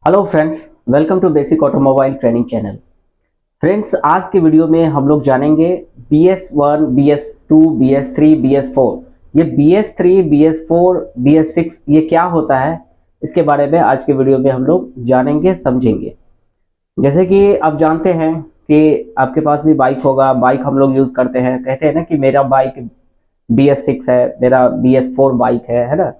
Hello friends, welcome to basic automobile training channel. Friends, आज के video में हम लोग जानेंगे BS1, BS2, BS3, BS4। ये BS3, BS4, BS6 ये क्या होता है, इसके बारे में आज के वीडियो में हम लोग जानेंगे, समझेंगे। जैसे कि आप जानते हैं कि आपके पास भी बाइक होगा, बाइक हम लोग यूज़ करते हैं, कहते हैं ना कि मेरा बाइक BS6 है, मेरा BS4 बाइक है ना।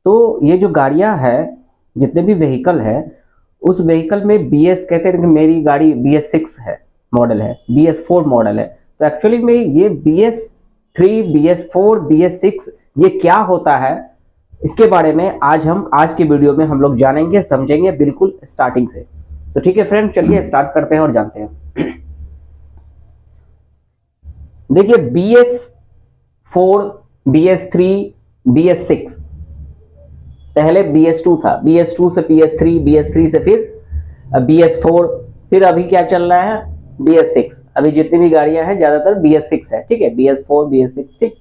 तो ये जो गाड़ियाँ हैं, जितने भी व्हीकल है, उस व्हीकल में BS कहते हैं कि मेरी गाड़ी BS6 है, मॉडल है, BS4 मॉडल है। तो एक्चुअली में ये BS3, BS4, BS6 ये क्या होता है, इसके बारे में आज के वीडियो में हम लोग जानेंगे, समझेंगे बिल्कुल स्टार्टिंग से। तो ठीक है फ्रेंड, चलिए स्टार्ट करते हैं और जानते हैं। देखिए BS4, BS3, BS6, पहले BS2 था, BS2 से BS3, BS3 से फिर BS4, फिर अभी क्या चल रहा है BS6। अभी जितनी भी गाड़ियां हैं ज्यादातर BS6 है, ठीक है, BS4, BS6, ठीक।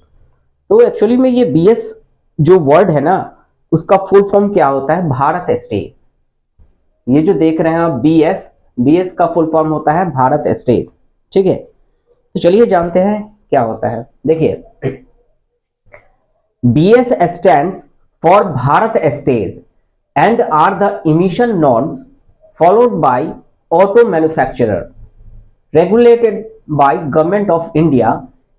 तो एक्चुअली में ये BS जो वर्ड है ना, उसका फुल फॉर्म क्या होता है, भारत स्टेज। ये जो देख रहे हैं आप BS का फुल फॉर्म होता है भारत स्टेज, ठीक है। तो चलिए जानते हैं क्या होता है। देखिए BS stands for Bharat stage and are the emission norms followed by auto manufacturer regulated by Government of India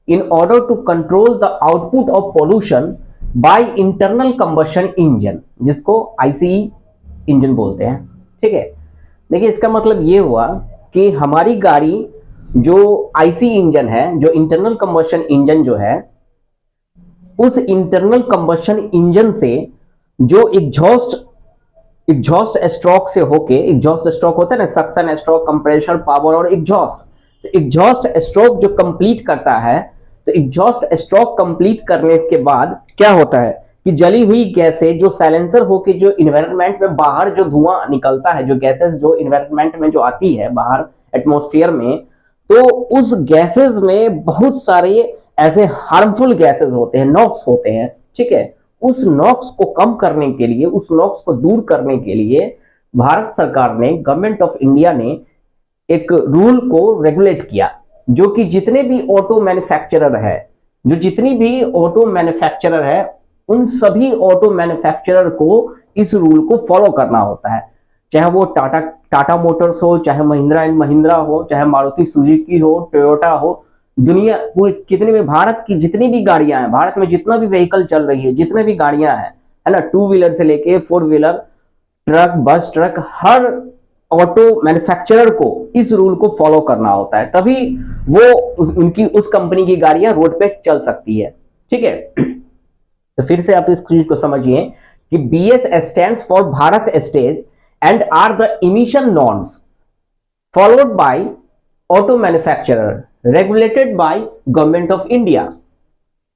in order to control the output of pollution by internal combustion engine, जिसको ICE engine बोलते हैं, ठीक है। देखिए इसका मतलब ये हुआ कि हमारी गाड़ी जो ICE इंजन है, जो इंटरनल कंबशन इंजन जो है, उस इंटरनल कंबशन इंजन से जो एग्जॉस्ट स्ट्रोक से होके, एग्जॉस्ट स्ट्रोक होता है ना, सक्शन स्ट्रोक, कंप्रेशर, पावर और एग्जॉस्ट। तो एग्जॉस्ट स्ट्रोक जो कंप्लीट करता है, तो एग्जॉस्ट स्ट्रोक कंप्लीट करने के बाद क्या होता है कि जली हुई गैसें जो साइलेंसर होके जो इन्वायरमेंट में बाहर जो धुआं निकलता है, जो गैसेस जो इन्वायरमेंट में जो आती है बाहर एटमॉस्फेयर में, तो उस गैसेस में बहुत सारे ऐसे हार्मफुल गैसेस होते हैं, नॉक्स होते हैं, ठीक है। उस नॉक्स को कम करने के लिए, उस नॉक्स को दूर करने के लिए भारत सरकार ने, गवर्नमेंट ऑफ इंडिया ने एक रूल को रेगुलेट किया, जो कि जितने भी ऑटो मैन्युफैक्चरर है, उन सभी ऑटो मैन्युफैक्चरर को इस रूल को फॉलो करना होता है। चाहे वो टाटा मोटर्स हो, चाहे महिंद्रा एंड महिंद्रा हो, चाहे मारुति सुजुकी हो, टोयोटा हो, दुनिया पूरी कितनी भी, भारत की जितनी भी गाड़ियां हैं, भारत में जितना भी व्हीकल चल रही है, जितने भी गाड़ियां हैं, है ना, 2 व्हीलर से लेके 4 व्हीलर, ट्रक, बस, ट्रक, हर ऑटो मैन्युफैक्चरर को इस रूल को फॉलो करना होता है, तभी वो उनकी उस कंपनी की गाड़ियां रोड पे चल सकती है, ठीक है। तो फिर से आप इस चीज को समझिए कि BS stands for Bharat stage and are the emission norms followed by auto manufacturer regulated by Government of India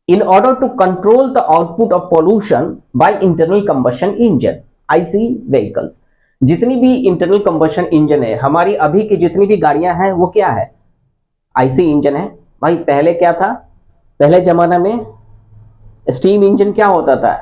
in order to control the output of pollution by internal combustion engine ICE vehicles। जितनी भी internal combustion engine है, हमारी अभी की जितनी भी गाड़ियां हैं, वो क्या है, ICE इंजन है। भाई पहले क्या था, पहले जमाना में स्टीम इंजन क्या होता था,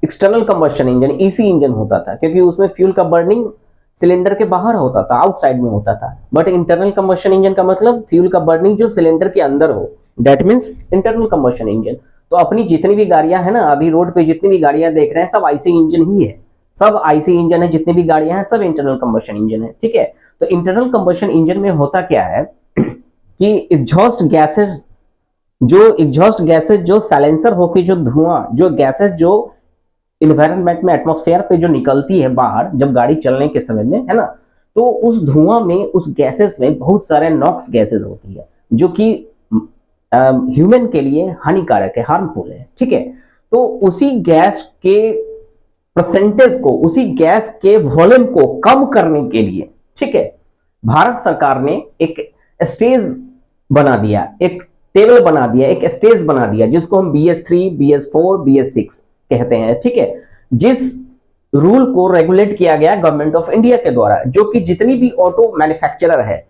external combustion engine, EC engine होता था, क्योंकि उसमें फ्यूल का बर्निंग सिलेंडर के बाहर होता था, आउटसाइड में होता था। बट इंटरनल कंबशन इंजन का मतलब फ्यूल का बर्निंग जो सिलेंडर के अंदर हो, that means internal combustion engine. तो अपनी जितनी भी गाड़ियां हैं ना, अभी रोड पे जितनी भी गाड़ियां देख रहे हैं, सब ICE इंजन ही है, सब ICE इंजन है, जितनी भी गाड़ियां हैं सब इंटरनल कंबशन इंजन है, ठीक है। तो इंटरनल कंबशन इंजन में होता क्या है कि एग्जॉस्ट गैसेस जो साइलेंसर होके जो धुआं, जो गैसेस जो इन्वायरमेंट में, एटमॉस्फेयर पे जो निकलती है बाहर जब गाड़ी चलने के समय में, है ना, तो उस धुआं में, उस गैसेस में बहुत सारे नॉक्स गैसेस होती है, जो कि ह्यूमन के लिए हानिकारक है, हार्मफुल है, ठीक है। तो उसी गैस के परसेंटेज को, उसी गैस के वॉल्यूम को कम करने के लिए, ठीक है, भारत सरकार ने एक स्टेज बना दिया, एक टेबल बना दिया, एक स्टेज बना दिया, जिसको हम BS3, BS4, BS6 कहते हैं, ठीक है। जिस रूल को रेगुलेट किया गया गवर्नमेंट ऑफ इंडिया के द्वारा, जो कि जितनी भी ऑटो मैन्युफैक्चरर है,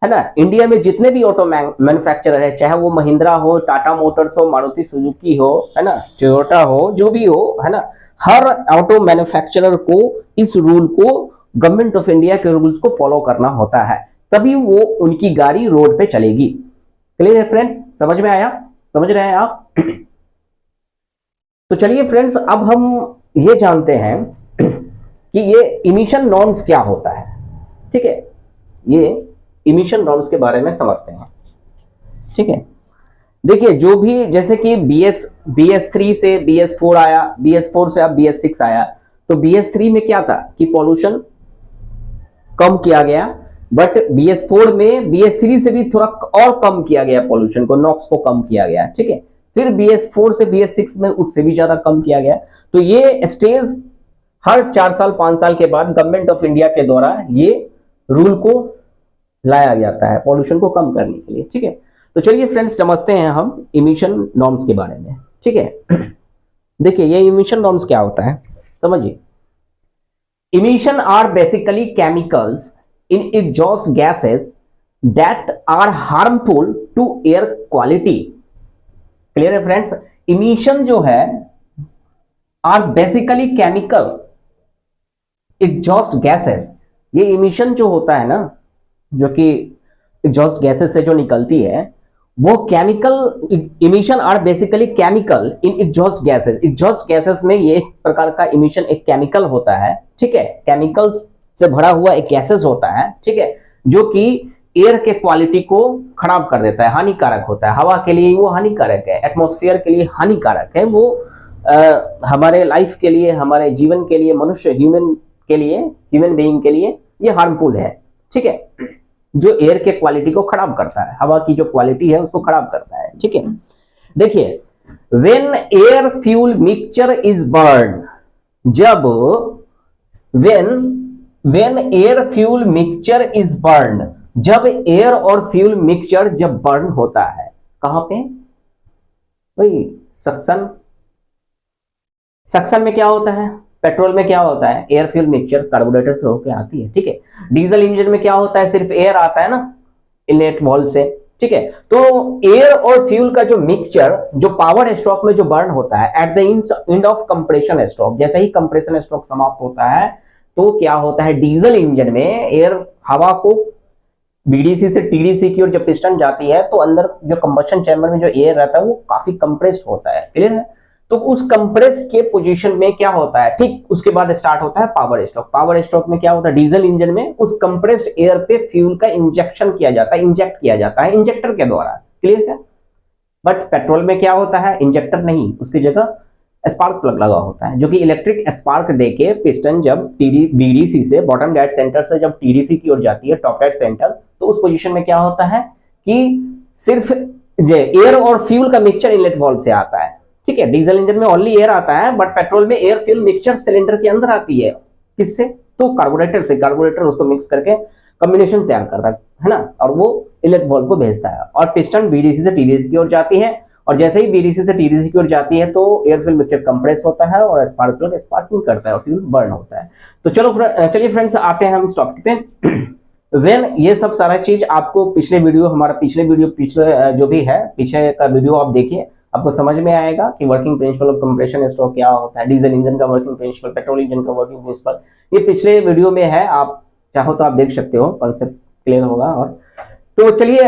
है ना। इंडिया में जितने भी ऑटो मैन्युफैक्चरर है, चाहे वो महिंद्रा हो, टाटा मोटर्स हो, मारुति सुजुकी हो, है ना, टोयोटा हो, जो भी हो, है ना, हर ऑटो मैन्युफैक्चरर को इस रूल को, गवर्नमेंट ऑफ इंडिया के रूल्स को फॉलो करना होता है, तभी वो उनकी गाड़ी रोड पे चलेगी। क्लियर है फ्रेंड्स, समझ में आया, समझ रहे हैं आप? तो चलिए फ्रेंड्स, अब हम ये जानते हैं कि ये इमिशन नॉर्म्स क्या होता है। ठीक है, ये इमिशन नॉर्म्स के बारे में समझते हैं। ठीक है, देखिए जो भी, जैसे कि BS3 से BS4 आया, BS4 से अब BS6 आया, तो BS3 में क्या था कि पॉल्यूशन कम किया गया, बट BS4 में BS3 से भी थोड़ा और कम किया गया पॉल्यूशन को, नॉक्स को कम किया गया। ठीक है, फिर BS4 से BS6 में उससे भी ज्यादा कम किया गया। तो ये स्टेज हर 4 साल 5 साल के बाद गवर्नमेंट ऑफ इंडिया के द्वारा ये रूल को लाया जाता है पॉल्यूशन को कम करने के लिए। ठीक है, तो चलिए फ्रेंड्स समझते हैं हम इमिशन नॉर्म्स के बारे में। ठीक है, देखिए ये इमिशन नॉर्म्स क्या होता है, समझिए। Emission are basically chemicals in exhaust gases that are harmful to air quality. Clear है फ्रेंड्स? इमिशन जो है are basically chemical exhaust gases, ये इमिशन जो होता है ना, जो कि एग्जॉस्ट गैसेस से जो निकलती है, वो chemical emission are basically chemical in exhaust gases. Exhaust gases में ये एक प्रकार का इमिशन एक केमिकल होता है। ठीक है, केमिकल्स से भरा हुआ एक गैसेस होता है। ठीक है, जो कि एयर के क्वालिटी को खराब कर देता है, हानिकारक होता है। हवा के लिए वो हानिकारक है, एटमॉस्फेयर के लिए हानिकारक है, वो हमारे लाइफ के लिए, हमारे जीवन के लिए, मनुष्य ह्यूमन के लिए, ह्यूमन बीइंग के लिए ये हार्मफुल है। ठीक है, जो एयर के क्वालिटी को खराब करता है, हवा की जो क्वालिटी है उसको खराब करता है। ठीक है, देखिए when air fuel mixture is burn, जब when air fuel mixture is burn, जब एयर और फ्यूल मिक्सचर जब बर्न होता है, कहां पे भाई? सक्शन में क्या होता है? पेट्रोल में क्या होता है? एयर फ्यूल मिक्सचर कार्बोरेटर से होकर आती है। ठीक है, डीजल इंजन में क्या होता है? सिर्फ एयर आता है ना, इनलेट वाल्व से। ठीक है, तो एयर और फ्यूल का जो मिक्सचर जो पावर स्ट्रोक में जो बर्न होता है at the end of compression stroke, जैसे ही कंप्रेशन स्ट्रोक समाप्त होता है तो क्या होता है? डीजल इंजन में एयर, हवा को बीडीसी से टीडीसी की ओर जब पिस्टन जाती है तो अंदर जो कंबशन चैम्बर में जो एयर रहता है वो काफी कंप्रेस्ड होता है। क्लियर है? तो उस कंप्रेस्ड के पोजीशन में क्या होता है? ठीक उसके बाद स्टार्ट होता है पावर स्ट्रोक। पावर स्ट्रोक में क्या होता है? डीजल इंजन में उस कंप्रेस्ड एयर पे फ्यूल का इंजेक्शन किया जाता है, इंजेक्ट किया जाता है इंजेक्टर के द्वारा। क्लियर है? बट पेट्रोल में क्या होता है? इंजेक्टर नहीं, उसकी जगह स्पार्क प्लग लगा होता है, जो कि इलेक्ट्रिक स्पार्क देके पिस्टन जब बीडीसी से, बॉटम डेड सेंटर से जब टीडीसी की ओर जाती है, टॉप डेड सेंटर, तो उस पोजीशन में क्या होता है कि सिर्फ एयर और फ्यूल का मिक्सचर इनलेट वाल्व से आता है। ठीक है, डीजल इंजन में ओनली एयर आता है, बट पेट्रोल में एयर फ्यूल मिक्सचर सिलेंडर के अंदर आती है। किससे? तो कार्बोरेटर से। कार्बोरेटर उसको मिक्स करके कॉम्बिनेशन तैयार करता है ना, और वो इनलेट वाल्व को भेजता है, और पिस्टन बीडीसी से टीडीसी की ओर जाती है, और जैसे ही बीडीसी से टीडीसी की ओर जाती है तो एयर फ्यूल मिक्सचर कंप्रेस होता है और स्पार्क प्लग स्पार्किंग करता है और फ्यूल बर्न होता है। तो चलिए फ्रेंड्स आते हैं हम इस टॉपिक पे। वेन ये सब सारा चीज आपको पिछले वीडियो जो भी है, पीछे का वीडियो आप देखिए, आपको समझ में आएगा कि working principle of compression stroke क्या होता है, डीजल इंजन का वर्किंग प्रिंसिपल, पेट्रोल इंजन का वर्किंग प्रिंसिपल, ये पिछले वीडियो में है, आप चाहो तो आप देख सकते हो, कॉन्सेप्ट क्लियर होगा। और तो चलिए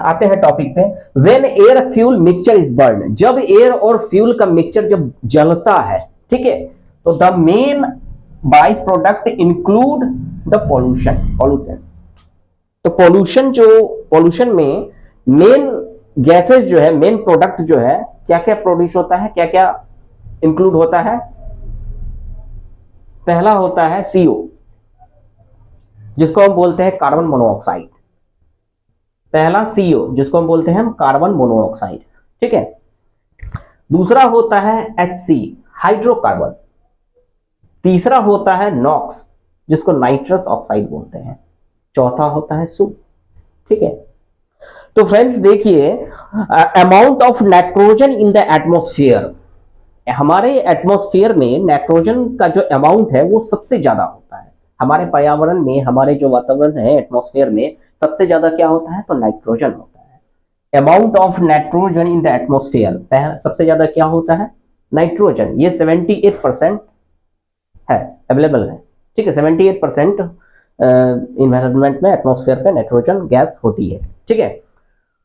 आते हैं टॉपिक पे। When air fuel mixture is burn, जब एयर और फ्यूल का मिक्सचर जब जलता है, ठीक है, तो the main by product include the pollution. तो पॉल्यूशन में मेन गैसेस जो है, मेन प्रोडक्ट जो है, क्या क्या प्रोड्यूस होता है, क्या क्या इंक्लूड होता है? पहला होता है CO, जिसको हम बोलते हैं कार्बन मोनोऑक्साइड। पहला CO, जिसको हम बोलते हैं हम कार्बन मोनोऑक्साइड। ठीक है, दूसरा होता है HC, हाइड्रोकार्बन। तीसरा होता है NOx, जिसको नाइट्रस ऑक्साइड बोलते हैं। चौथा होता है SO। ठीक है, तो फ्रेंड्स देखिए, amount of nitrogen in the atmosphere, हमारे एटमॉस्फेयर में नाइट्रोजन का जो अमाउंट है वो सबसे ज्यादा होता है। हमारे पर्यावरण में, हमारे जो वातावरण है, एटमॉस्फेयर में सबसे ज्यादा क्या होता है, तो नाइट्रोजन होता है। Amount of nitrogen in the atmosphere, सबसे ज्यादा क्या होता है, नाइट्रोजन। ये 78% है, अवेलेबल है, ठीक है। 78% इन्वायरमेंट में, एटमॉस्फेयर पे नाइट्रोजन गैस होती है, ठीक है।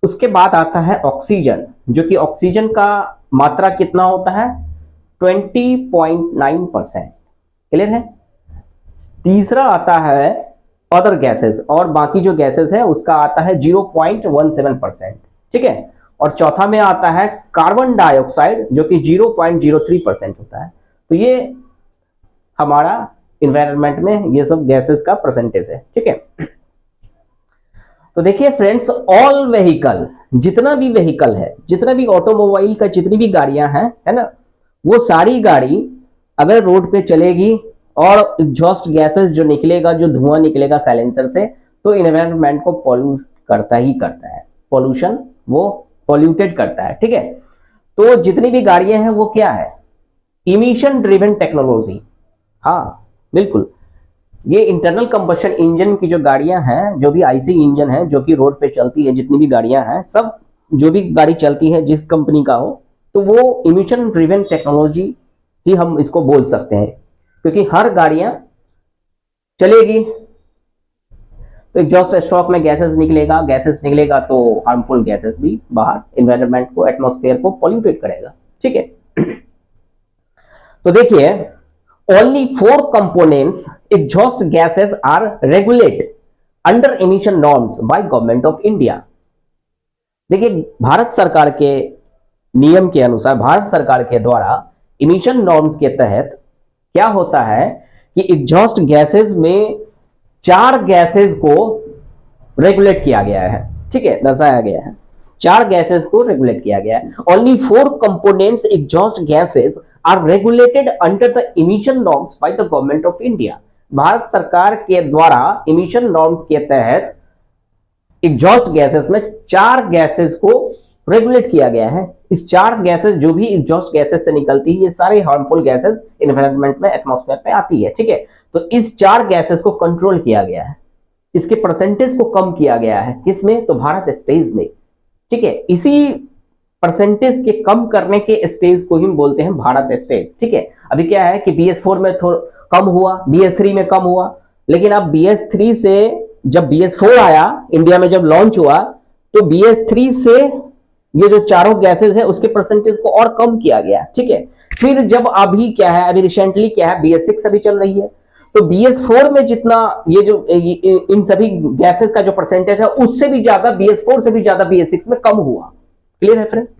उसके बाद आता है ऑक्सीजन, जो कि ऑक्सीजन का मात्रा कितना होता है, 20.9%, क्लियर है। तीसरा आता है अदर गैसेस, और बाकी जो गैसेस है उसका आता है 0.17%, ठीक है। और चौथा में आता है कार्बन डाइऑक्साइड, जो कि 0.03% होता है। तो ये हमारा इन्वायरमेंट में ये सब गैसेस का परसेंटेज है, ठीक है। तो देखिए फ्रेंड्स, ऑल व्हीकल, जितना भी व्हीकल है, जितना भी ऑटोमोबाइल का जितनी भी गाड़ियां हैं, है ना, वो सारी गाड़ी अगर रोड पे चलेगी और एग्जॉस्ट गैसेस जो निकलेगा, जो धुआं निकलेगा साइलेंसर से, तो इन्वायरमेंट को पॉल्यूट करता ही करता है, पॉल्यूशन वो पॉल्यूटेड करता है, ठीक है। तो जितनी भी गाड़ियां हैं वो क्या है, इमिशन ड्रिवन टेक्नोलॉजी, हाँ बिल्कुल। ये इंटरनल कंबशन इंजन की जो गाड़ियां हैं, जो भी आईसी इंजन है, जो कि रोड पे चलती है, जितनी भी गाड़ियां हैं, सब जो भी गाड़ी चलती है जिस कंपनी का हो, तो वो इमिशन ड्रिवन टेक्नोलॉजी ही हम इसको बोल सकते हैं, क्योंकि हर गाड़ियां चलेगी तो एग्जॉस्ट स्ट्रोक में गैसेस निकलेगा तो हार्मफुल गैसेस भी बाहर इन्वायरमेंट को, एटमॉस्फेयर को पॉल्यूटेड करेगा, ठीक है। तो देखिए, only 4 components exhaust gases are regulated under emission norms by government of India। देखिए, भारत सरकार के नियम के अनुसार, भारत सरकार के द्वारा इमिशन नॉर्म्स के तहत क्या होता है कि एग्जॉस्ट गैसेस में 4 गैसेस को रेगुलेट किया गया है, ठीक है, दर्शाया गया है। 4 गैसेस को रेगुलेट किया गया है। Only 4 components exhaust gases are regulated under the emission norms by the government of India. Bharat सरकार के द्वारा इमिशन नॉर्म्स के तहत एग्जॉस्ट गैसेस में 4 गैसेस को रेगुलेट किया गया है। इस 4 गैसेस, जो भी एग्जॉस्ट गैसेस से निकलती है, ये सारे हार्मफुल गैसेस एनवायरनमेंट में, एटमॉस्फेयर में आती है, ठीक है। तो इस 4 गैसेस को कंट्रोल किया गया है, इसके परसेंटेज को कम किया गया है, किसमें, तो भारत स्टेज में, ठीक है। इसी परसेंटेज के कम करने के स्टेज को ही बोलते हैं भारत स्टेज, ठीक है। अभी क्या है कि BS4 में थोड़ा कम हुआ, BS3 में कम हुआ, लेकिन अब BS3 से जब BS4 आया, इंडिया में जब लॉन्च हुआ, तो BS3 से ये जो चारों गैसेस है उसके परसेंटेज को और कम किया गया, ठीक है। फिर जब अभी क्या है, अभी रिसेंटली क्या है, BS6 अभी चल रही है, तो BS4 में जितना ये जो इन सभी गैसेस का जो परसेंटेज है, उससे भी ज्यादा, BS4 से भी ज्यादा BS6 में कम हुआ, क्लियर है फ्रेंड्स।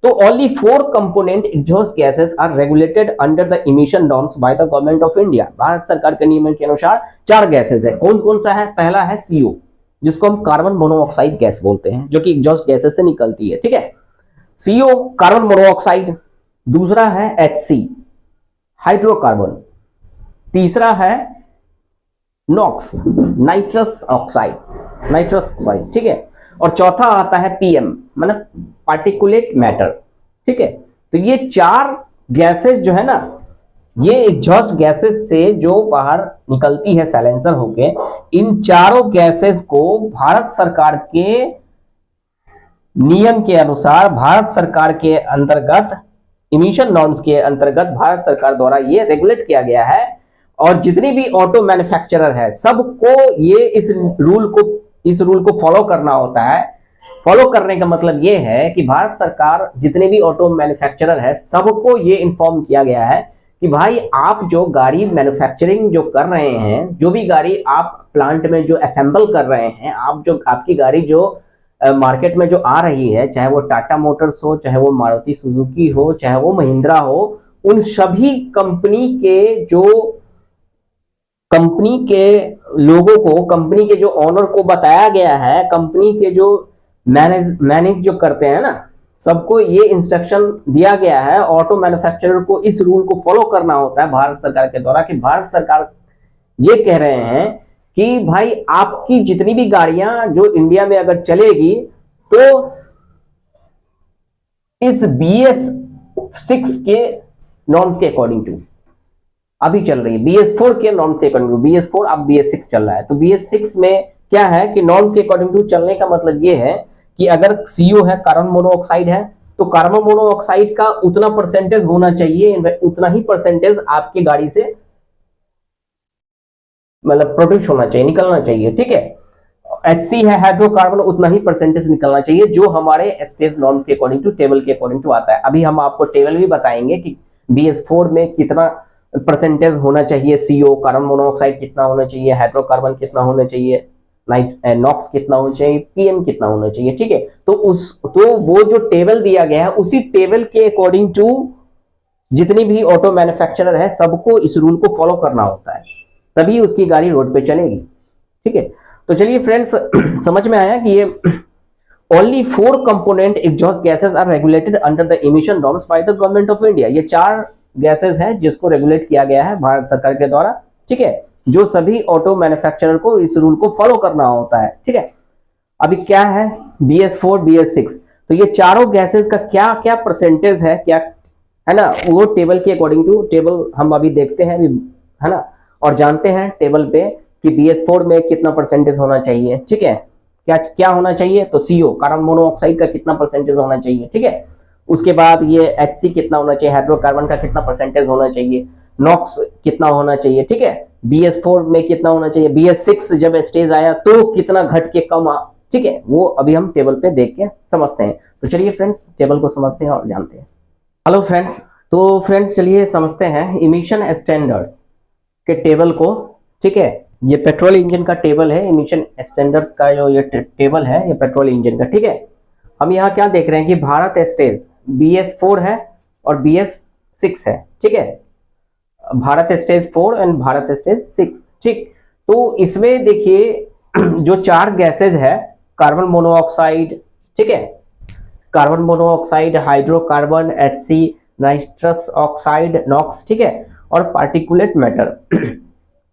तो only 4 component exhaust gases are regulated under the emission norms by the government of India. Bharat सरकार के नियमन के अनुसार 4 गैसेस है। कौन कौन सा है, पहला है CO, जिसको हम कार्बन मोनोऑक्साइड गैस बोलते हैं, जो कि एग्जॉस्ट गैसेस से निकलती है, ठीक है। CO carbon monoxide. दूसरा है HC हाइड्रोकार्बन। तीसरा है नॉक्स नाइट्रस ऑक्साइड, ठीक है। और चौथा आता है PM, मतलब पार्टिकुलेट मैटर, ठीक है। तो ये 4 गैसेस जो है ना, ये एग्जॉस्ट गैसेस से जो बाहर निकलती है साइलेंसर होके, इन चारों गैसेस को भारत सरकार के नियम के अनुसार, भारत सरकार के अंतर्गत, इमिशन नॉर्म्स के अंतर्गत भारत सरकार द्वारा ये रेगुलेट किया गया है। और जितनी भी ऑटो मैन्युफैक्चरर है, सबको ये इस रूल को फॉलो करना होता है। फॉलो करने का मतलब ये है कि भारत सरकार, जितने भी ऑटो मैन्युफैक्चरर है, सबको ये इन्फॉर्म किया गया है कि भाई आप जो गाड़ी मैन्युफैक्चरिंग जो कर रहे हैं, जो भी गाड़ी आप प्लांट में जो असेंबल कर रहे हैं, आपकी गाड़ी जो मार्केट में जो आ रही है, चाहे वो टाटा मोटर्स हो, चाहे वो मारुति सुजुकी हो, चाहे वो महिंद्रा हो, उन सभी कंपनी के लोगों को, कंपनी के जो ऑनर को बताया गया है, कंपनी के जो मैनेज जो करते हैं ना, सबको ये इंस्ट्रक्शन दिया गया है। ऑटो मैन्युफैक्चरर को इस रूल को फॉलो करना होता है भारत सरकार के द्वारा, कि भारत सरकार ये कह रहे हैं कि भाई आपकी जितनी भी गाड़ियां जो इंडिया में अगर चलेगी, तो इस BS6 के नॉर्म्स के अकॉर्डिंग टू अभी चल रही है BS4 के नॉर्म्स के अकॉर्डिंग टू। BS4 अब BS6 चल रहा है, तो BS6 में क्या है कि नॉर्म्स के अकॉर्डिंग टू चलने का मतलब ये है कि अगर CO है, कार्बन मोनोऑक्साइड है, तो कार्बन मोनोऑक्साइड का उतना परसेंटेज होना चाहिए, उतना ही परसेंटेज आपकी गाड़ी से मतलब प्रोड्यूस होना चाहिए, निकलना चाहिए, ठीक है। HC है हाइड्रोकार्बन, उतना ही परसेंटेज निकलना चाहिए जो हमारे स्टेज नॉर्म्स के अकॉर्डिंग टू, टेबल के अकॉर्डिंग टू आता है। अभी हम आपको टेबल भी बताएंगे कि BS4 में कितना परसेंटेज होना चाहिए, CO कार्बन मोनोऑक्साइड कितना होना चाहिए, हाइड्रोकार्बन कितना होना चाहिए, नॉक्स कितना होना चाहिए, PM कितना होना चाहिए, ठीक है। तो वो जो टेबल दिया गया है उसी टेबल के अकॉर्डिंग टू जितनी भी ऑटो मैन्युफैक्चरर है सबको इस रूल को फॉलो करना होता है, तभी उसकी गाड़ी रोड पे चलेगी, ठीक है। तो चलिए फ्रेंड्स, समझ में आया कि ये only 4 component exhaust gases are regulated under the emission norms by the government of India. ये 4 गैसेस हैं जिसको रेगुलेट किया गया है भारत सरकार के द्वारा, ठीक है, जो सभी ऑटो मैन्युफैक्चरर को इस रूल को फॉलो करना होता है, ठीक है। अभी क्या है BS4 BS6, तो ये चारों गैसेस का क्या क्या परसेंटेज है, क्या है ना, वो टेबल के अकॉर्डिंग टू, टेबल हम अभी देखते हैं, है ना, और जानते हैं टेबल पे कि BS4 में कितना परसेंटेज होना चाहिए, ठीक है, क्या क्या होना चाहिए, तो CO कार्बन मोनोऑक्साइड का कितना परसेंटेज होना चाहिए, ठीक है। उसके बाद ये HC कितना होना चाहिए, हाइड्रोकार्बन का कितना परसेंटेज होना चाहिए, नॉक्स कितना होना चाहिए, ठीक है, BS4 में कितना होना चाहिए, BS6 जब स्टेज आया तो कितना घट के कम, ठीक है, वो अभी हम टेबल पे देख के समझते हैं। तो चलिए फ्रेंड्स, टेबल को समझते हैं और जानते हैं। हेलो फ्रेंड्स, तो फ्रेंड्स चलिए समझते हैं इमिशन स्टैंडर्ड्स के टेबल को, ठीक है। ये पेट्रोल इंजन का टेबल है, इमिशन स्टैंडर्ड्स का जो ये टेबल है, ये पेट्रोल इंजन का, ठीक है। हम यहाँ क्या देख रहे हैं कि भारत स्टेज BS4 है और BS6 है, ठीक है, Bharat stage 4 and Bharat stage 6, ठीक। तो इसमें देखिए जो 4 गैसेज है, कार्बन मोनोऑक्साइड, ठीक है, carbon monoxide, hydrocarbon, HC, nitrous oxide, NOx, ठीक है, और पार्टिकुलेट मैटर।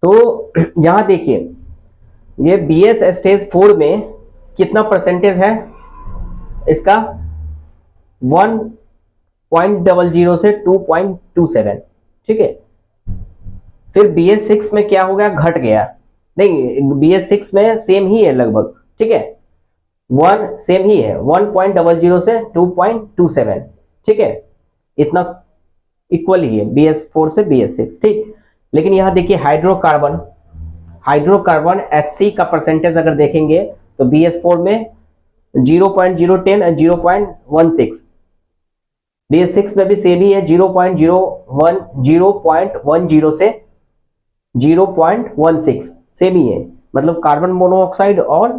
तो यहां देखिए ये BS स्टेज 4 में कितना परसेंटेज है इसका, 1.00 से 2.27, ठीक है। फिर BS6 में क्या हो गया, घट गया, नहीं BS6 में सेम ही है लगभग, ठीक है, 1 सेम ही है, 1.00 से 2.27, ठीक है, इतना इक्वल ही है BS4 से BS6, ठीक। लेकिन यहां देखिए हाइड्रोकार्बन HC का परसेंटेज अगर देखेंगे तो BS4 में 0.010 और 0.16, BS6 में भी सेम ही है, 0.10 से 0.16 सेम ही है, मतलब कार्बन मोनोऑक्साइड और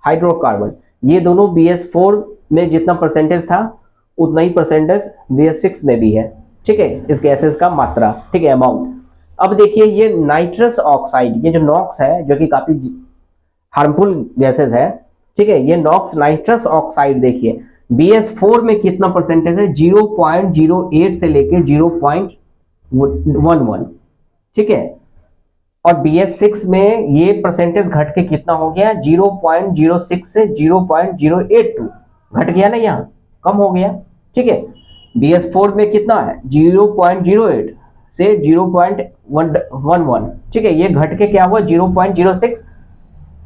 हाइड्रोकार्बन ये दोनों BS4 में जितना परसेंटेज था उतना ही परसेंटेज BS6 में भी है, ठीक है, इस गैसेस का मात्रा, ठीक है, अमाउंट। अब देखिए ये नाइट्रस ऑक्साइड, ये जो नॉक्स है जो कि काफी हार्मफुल गैसेस है, ठीक है, ये नॉक्स नाइट्रस ऑक्साइड देखिए BS4 में कितना परसेंटेज है, 0.08 से लेके 0.11, ठीक है, और BS6 में ये परसेंटेज घट के कितना हो गया, 0.06 से 0.082 घट गया ना, यहाँ कम हो गया, ठीक है। BS4 में कितना है, 0.08 से 0.11, ठीक है, ये घट के क्या हुआ, 0.06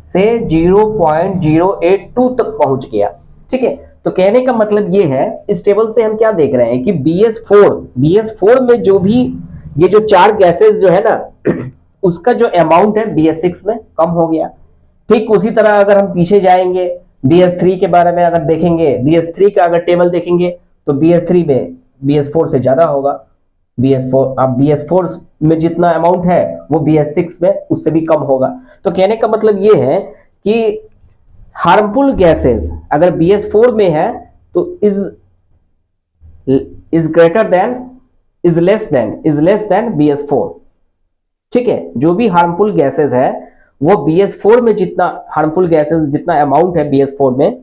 से 0.082 तक पहुंच गया, ठीक है। तो कहने का मतलब ये है, इस टेबल से हम क्या देख रहे हैं कि BS4 में जो भी ये जो 4 गैसेस जो है ना उसका जो अमाउंट है BS6 में कम हो गया। ठीक उसी तरह अगर हम पीछे जाएंगे BS3 के बारे में अगर देखेंगे, BS3 का अगर टेबल देखेंगे तो BS3 में BS4 से ज्यादा होगा, BS4 में जितना अमाउंट है वो BS6 में उससे भी कम होगा। तो कहने का मतलब ये है कि हार्मफुल गैसेस अगर BS4 में है तो is greater than, is less than BS4, ठीक है। जो भी हार्मफुल गैसेस है वो BS4 में जितना हार्मफुल गैसेस जितना अमाउंट है BS4 में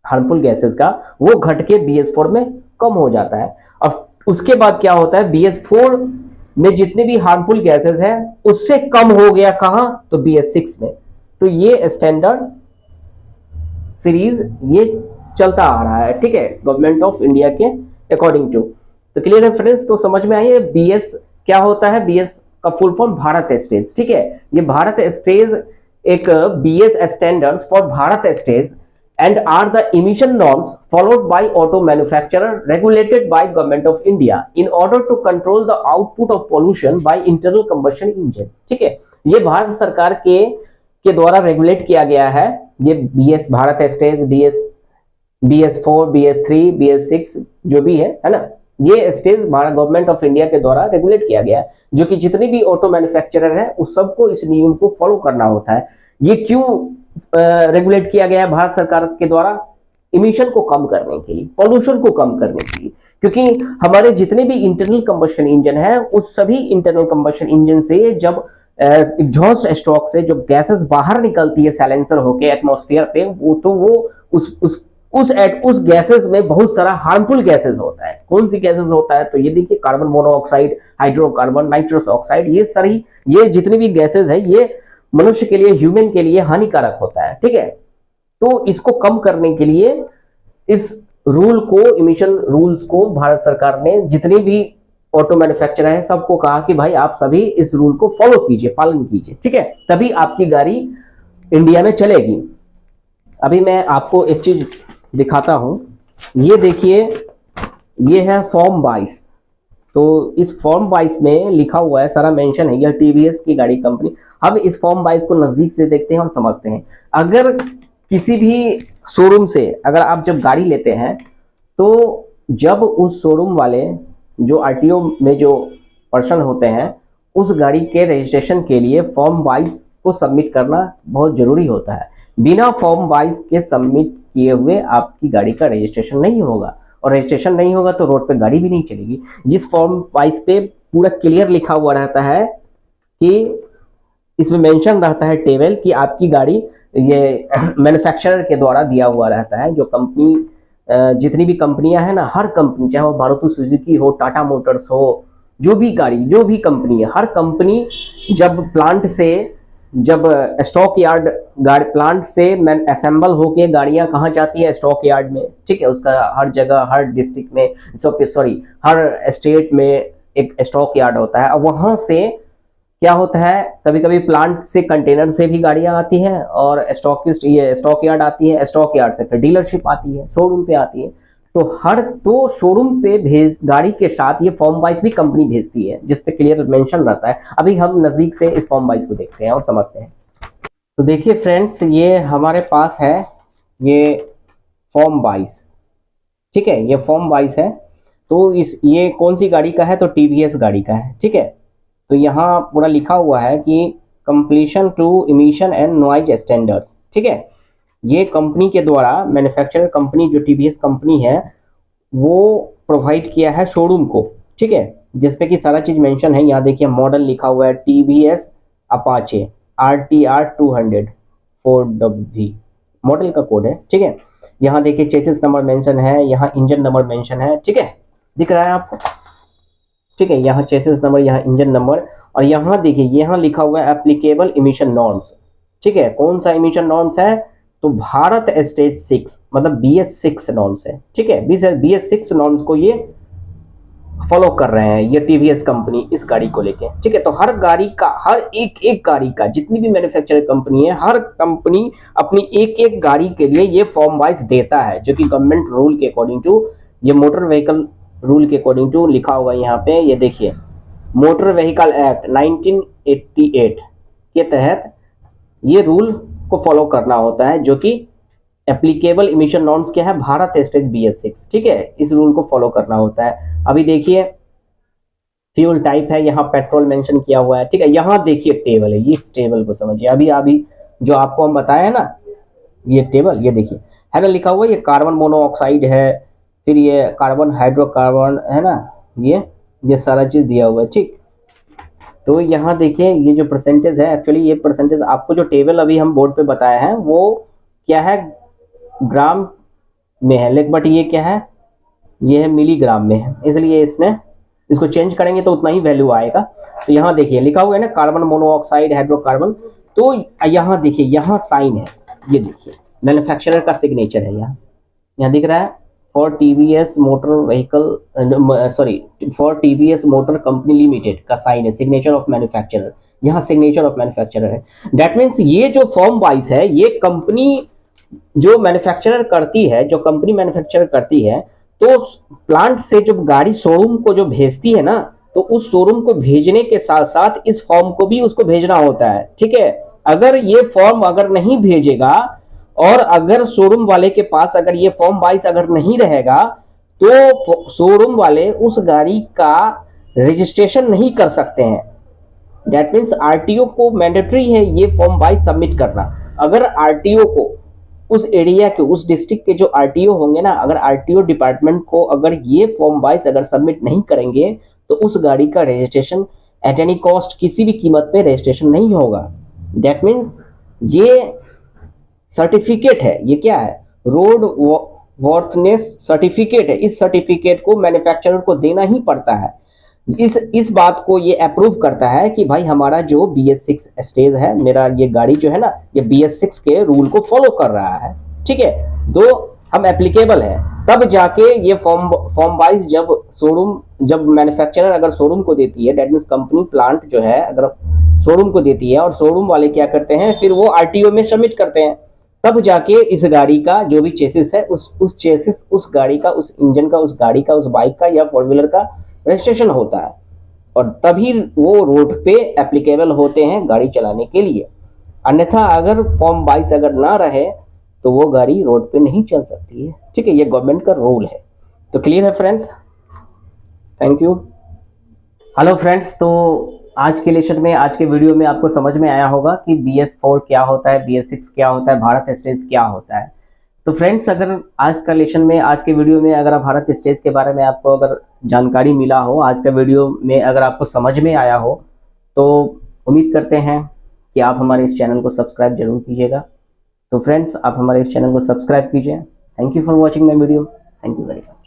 हार्मफुल गैसेस का वो घट के BS4 में कम हो जाता है। अब उसके बाद क्या होता है, BS4 में जितने भी हार्मफुल गैसेस है उससे कम हो गया कहां, तो BS6 में। तो ये स्टैंडर्ड सीरीज ये चलता आ रहा है, ठीक है, गवर्नमेंट ऑफ इंडिया के अकॉर्डिंग टू। तो क्लियर है फ्रेंड्स, तो समझ में आई है BS क्या होता है, BS का फुल फॉर्म भारत स्टेज, ठीक है। ये भारत स्टेज एक BS standards for Bharat stage and are the emission norms followed by auto manufacturer regulated by government of India in order to control the output of pollution by internal combustion engine, ठीक है। ये भारत सरकार के द्वारा regulate किया गया है। ये BS Bharat stage, BS4, BS3, BS6 जो भी है ना, ये stage Bharat government of India के द्वारा रेगुलेट किया गया है, जो कि जितनी भी ऑटो मैन्युफैक्चरर है उस सबको इस नियम को फॉलो करना होता है। ये क्यों रेगुलेट किया गया है भारत सरकार के द्वारा? इमिशन को कम करने के लिए, पॉल्यूशन को कम करने के लिए, क्योंकि हमारे जितने भी इंटरनल कंबशन इंजन है उस सभी इंटरनल कंबशन इंजन से जब एग्जॉस्ट स्ट्रोक से जो गैसेस बाहर निकलती है साइलेंसर होके एटमॉस्फेयर पे, वो उस गैसेस में बहुत सारा हार्मफुल गैसेस होता है। कौन सी गैसेस होता है? तो ये देखिए, carbon monoxide, hydrocarbon, nitrous oxide, ये जितनी भी गैसेस है ये मनुष्य के लिए, ह्यूमन के लिए हानिकारक होता है, ठीक है। तो इसको कम करने के लिए इस रूल को, इमिशन रूल्स को भारत सरकार ने जितने भी ऑटो मैन्युफैक्चरर है सबको कहा कि भाई आप सभी इस रूल को फॉलो कीजिए, पालन कीजिए, ठीक है, तभी आपकी गाड़ी इंडिया में चलेगी। अभी मैं आपको एक चीज दिखाता हूं, ये देखिए, ये है फॉर्म 22। तो इस फॉर्म 22 में लिखा हुआ है, सारा मेंशन है, यह टीवीएस की गाड़ी कंपनी। हम इस फॉर्म 22 को नजदीक से देखते हैं और समझते हैं। अगर किसी भी शोरूम से अगर आप जब गाड़ी लेते हैं तो जब उस शोरूम वाले जो आरटीओ में जो पर्सन होते हैं उस गाड़ी के रजिस्ट्रेशन के लिए फॉर्म 22 को सबमिट करना बहुत जरूरी होता है। बिना फॉर्म 22 के सबमिट किए हुए आपकी गाड़ी का रजिस्ट्रेशन नहीं होगा, और रजिस्ट्रेशन नहीं होगा तो रोड पे गाड़ी भी नहीं चलेगी। जिस फॉर्म 22 पे पूरा क्लियर लिखा हुआ रहता है कि इसमें मेंशन रहता है टेबल कि आपकी गाड़ी ये मैन्युफैक्चरर के द्वारा दिया हुआ रहता है। जो कंपनी, जितनी भी कंपनियां हैं ना, हर कंपनी, चाहे वो मारुति सुजुकी हो, टाटा मोटर्स हो, जो भी गाड़ी, जो भी कंपनी है, हर कंपनी जब प्लांट से, जब स्टॉक यार्ड प्लांट से असेंबल होके गाड़ियां कहाँ जाती है? स्टॉक यार्ड में, ठीक है। उसका हर जगह, हर डिस्ट्रिक्ट में, हर स्टेट में एक स्टॉक यार्ड होता है। और वहां से क्या होता है, कभी कभी प्लांट से कंटेनर से भी गाड़ियां आती हैं और स्टॉक यार्ड आती है, स्टॉक यार्ड से फिर डीलरशिप आती है, शोरूम पे आती है। तो शोरूम पे गाड़ी के साथ ये फॉर्म 22 भी कंपनी भेजती है, जिसपे क्लियर मेंशन रहता है। अभी हम नजदीक से इस फॉर्म 22 को देखते हैं और समझते हैं। तो देखिए फ्रेंड्स, ये हमारे पास है ये फॉर्म 22, ठीक है, ये फॉर्म 22 है। तो ये कौन सी गाड़ी का है? तो टीवीएस गाड़ी का है, ठीक है। तो यहाँ पूरा लिखा हुआ है कि completion to emission and noise standards, ठीक है। ये कंपनी के द्वारा, मैन्युफैक्चरर कंपनी जो टीवीएस कंपनी है वो प्रोवाइड किया है शोरूम को, ठीक है, जिसपे कि सारा चीज मेंशन है। यहाँ देखिए मॉडल लिखा हुआ है TVS Apache RTR 200 4W, model का कोड है, ठीक है। यहाँ देखिए चेसिस नंबर मेंशन है, यहाँ इंजन नंबर मेंशन है, ठीक है, दिख रहा है आपको, ठीक है। यहाँ चेसिस नंबर, यहाँ इंजन नंबर, और यहाँ देखिए यहाँ लिखा हुआ है एप्लीकेबल इमिशन नॉर्म्स, ठीक है। कौन सा इमिशन नॉर्म्स है? तो भारत स्टेज 6 मतलब BS6 नॉर्म्स है, ठीक है। BS6 नॉर्म्स को ये फॉलो कर रहे हैं, ये टीवीएस कंपनी इस गाड़ी को लेके, ठीक है। तो हर गाड़ी का, हर एक गाड़ी का, जितनी भी मैन्युफैक्चरर कंपनी है, हर कंपनी अपनी एक गाड़ी के लिए ये फॉर्म 22 देता है, जो कि गवर्नमेंट रूल के अकॉर्डिंग टू, ये मोटर व्हीकल रूल के अकॉर्डिंग टू लिखा होगा यहाँ पे, ये देखिए मोटर व्हीकल एक्ट 1988 के तहत ये रूल को फॉलो करना होता है, जो कि एप्लीकेबल इमिशन नॉर्म्स क्या है? भारत स्टेज BS6, ठीक है। इस रूल को फॉलो करना होता है। अभी देखिए फ्यूल टाइप है, यहाँ पेट्रोल मेंशन किया हुआ है, ठीक है। यहाँ देखिए टेबल है, इस टेबल को समझिए। अभी जो आपको हम बताए हैं ना, ये टेबल, ये देखिए है ना, लिखा हुआ है, ये कार्बन मोनोऑक्साइड है, फिर ये कार्बन हाइड्रोकार्बन है ना, ये सारा चीज दिया हुआ है, ठीक। तो यहाँ देखिए ये जो परसेंटेज है, एक्चुअली ये परसेंटेज आपको जो टेबल अभी हम बोर्ड पे बताया है वो क्या है? ग्राम में है, लेकिन बट ये क्या है? ये है मिलीग्राम में है, इसलिए इसको चेंज करेंगे तो उतना ही वैल्यू आएगा। तो यहाँ देखिए लिखा हुआ है ना, कार्बन मोनोऑक्साइड, हाइड्रोकार्बन। तो यहाँ देखिए, यहाँ साइन है, ये देखिए मैन्युफैक्चरर का सिग्नेचर है, यहाँ दिख रहा है, for TVS motor vehicle for TVS motor company limited का साइन है, सिग्नेचर ऑफ मैन्युफैक्चरर, यहाँ सिग्नेचर ऑफ मैन्युफैक्चरर है। दैट मीन्स ये जो फॉर्म वाइज है, ये कंपनी जो मैन्युफैक्चरर करती है, जो कंपनी मैन्युफैक्चरर करती है, तो प्लांट से जब गाड़ी शोरूम को जो भेजती है ना, तो उस शोरूम को भेजने के साथ साथ इस फॉर्म को भी उसको भेजना होता है, ठीक है। अगर ये फॉर्म अगर नहीं भेजेगा और अगर शोरूम वाले के पास अगर ये फॉर्म वाइज अगर नहीं रहेगा, तो शोरूम वाले उस गाड़ी का रजिस्ट्रेशन नहीं कर सकते हैं। दैट मीन्स आरटीओ को मैंडेटरी है ये फॉर्म वाइज सबमिट करना। अगर आरटीओ को उस एरिया के, उस डिस्ट्रिक्ट के जो आरटीओ होंगे ना, अगर आरटीओ डिपार्टमेंट को अगर ये फॉर्म वाइज अगर सबमिट नहीं करेंगे, तो उस गाड़ी का रजिस्ट्रेशन एट एनी कॉस्ट, किसी भी कीमत पे रजिस्ट्रेशन नहीं होगा। दैट मीन्स ये सर्टिफिकेट है, ये क्या है, रोड वर्थनेस सर्टिफिकेट है। इस सर्टिफिकेट को मैन्युफैक्चरर को देना ही पड़ता है। इस बात को ये अप्रूव करता है कि भाई हमारा जो BS6 स्टेज है, मेरा ये गाड़ी जो है ना, ये BS6 के रूल को फॉलो कर रहा है, ठीक है, तो हम एप्लीकेबल है। तब जाके ये फॉर्म वाइज जब मैन्युफैक्चरर अगर शोरूम को देती है, दैट मीन्स कंपनी प्लांट जो है अगर शोरूम को देती है, और शोरूम वाले क्या करते हैं, फिर वो आरटीओ में सबमिट करते हैं, तब जाके इस गाड़ी का जो भी चेसिस है, उस चेसिस, उस गाड़ी का, उस इंजन का, उस गाड़ी का, उस बाइक का या फोर व्हीलर का रजिस्ट्रेशन होता है, और तभी वो रोड पे एप्लीकेबल होते हैं गाड़ी चलाने के लिए। अन्यथा अगर फॉर्म वाइज अगर ना रहे तो वो गाड़ी रोड पे नहीं चल सकती है, ठीक है, ये गवर्नमेंट का रूल है। तो क्लियर है friends, thank you. Hello friends, तो आज के लेक्चर में, आज के वीडियो में आपको समझ में आया होगा कि BS4 क्या होता है, BS6 क्या होता है, भारत स्टेज क्या होता है। तो फ्रेंड्स, अगर आज का लेक्चर में, आज के वीडियो में अगर भारत स्टेज के बारे में आपको अगर जानकारी मिला हो, आज का वीडियो में अगर आपको समझ में आया हो, तो उम्मीद करते हैं कि आप हमारे इस चैनल को सब्सक्राइब जरूर कीजिएगा। तो फ्रेंड्स, आप हमारे इस चैनल को सब्सक्राइब कीजिए। Thank you for watching my video. Thank you very much.